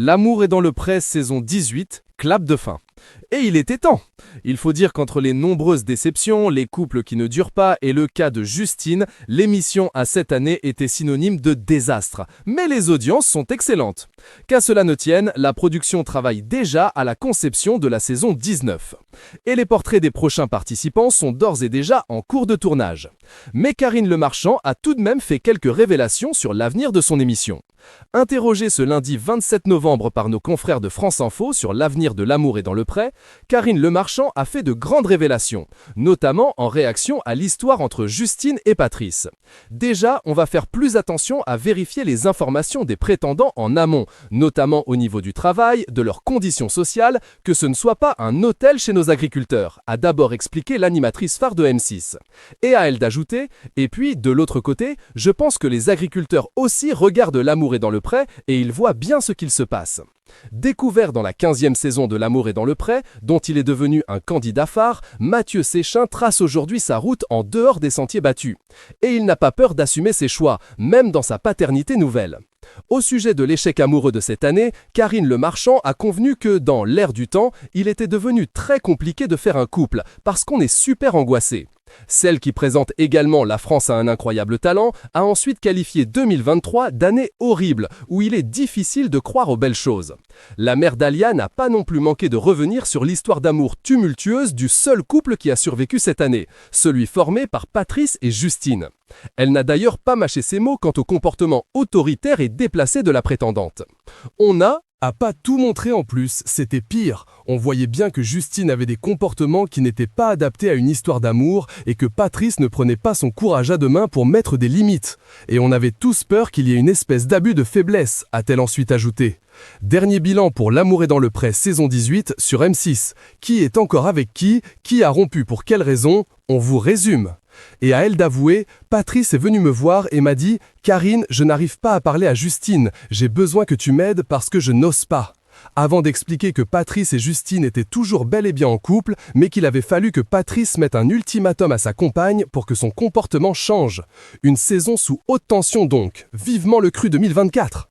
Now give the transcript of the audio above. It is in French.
L'amour est dans le pré, saison 18, clap de fin. Et il était temps. Il faut dire qu'entre les nombreuses déceptions, les couples qui ne durent pas et le cas de Justine, l'émission à cette année était synonyme de désastre. Mais les audiences sont excellentes. Qu'à cela ne tienne, la production travaille déjà à la conception de la saison 19. Et les portraits des prochains participants sont d'ores et déjà en cours de tournage. Mais Karine Le Marchand a tout de même fait quelques révélations sur l'avenir de son émission. Interrogée ce lundi 27 novembre par nos confrères de France Info sur l'avenir de l'amour et dans le pré, Karine Le Marchand a fait de grandes révélations, notamment en réaction à l'histoire entre Justine et Patrice. Déjà, on va faire plus attention à vérifier les informations des prétendants en amont, notamment au niveau du travail, de leurs conditions sociales, que ce ne soit pas un hôtel chez nos agriculteurs, a d'abord expliqué l'animatrice phare de M6. Et à elle d'ajouter, et puis de l'autre côté, je pense que les agriculteurs aussi regardent l'amour et dans le pré et ils voient bien ce qu'il se passe. Découvert dans la 15e saison de L'amour est dans le pré, dont il est devenu un candidat phare, Mathieu Séchin trace aujourd'hui sa route en dehors des sentiers battus. Et il n'a pas peur d'assumer ses choix, même dans sa paternité nouvelle. Au sujet de l'échec amoureux de cette année, Karine Le Marchand a convenu que, dans l'air du temps, il était devenu très compliqué de faire un couple, parce qu'on est super angoissé. Celle qui présente également La France a un incroyable talent a ensuite qualifié 2023 d'année horrible, où il est difficile de croire aux belles choses. La mère d'Alia n'a pas non plus manqué de revenir sur l'histoire d'amour tumultueuse du seul couple qui a survécu cette année, celui formé par Patrice et Justine. Elle n'a d'ailleurs pas mâché ses mots quant au comportement autoritaire et déplacé de la prétendante. On a pas tout montré en plus, c'était pire. On voyait bien que Justine avait des comportements qui n'étaient pas adaptés à une histoire d'amour et que Patrice ne prenait pas son courage à deux mains pour mettre des limites. Et on avait tous peur qu'il y ait une espèce d'abus de faiblesse, a-t-elle ensuite ajouté. Dernier bilan pour L'amour est dans le pré saison 18 sur M6. Qui est encore avec qui a rompu pour quelles raisons? On vous résume. Et à elle d'avouer, Patrice est venu me voir et m'a dit « Karine, je n'arrive pas à parler à Justine, j'ai besoin que tu m'aides parce que je n'ose pas ». Avant d'expliquer que Patrice et Justine étaient toujours bel et bien en couple, mais qu'il avait fallu que Patrice mette un ultimatum à sa compagne pour que son comportement change. Une saison sous haute tension donc, vivement le cru 2024.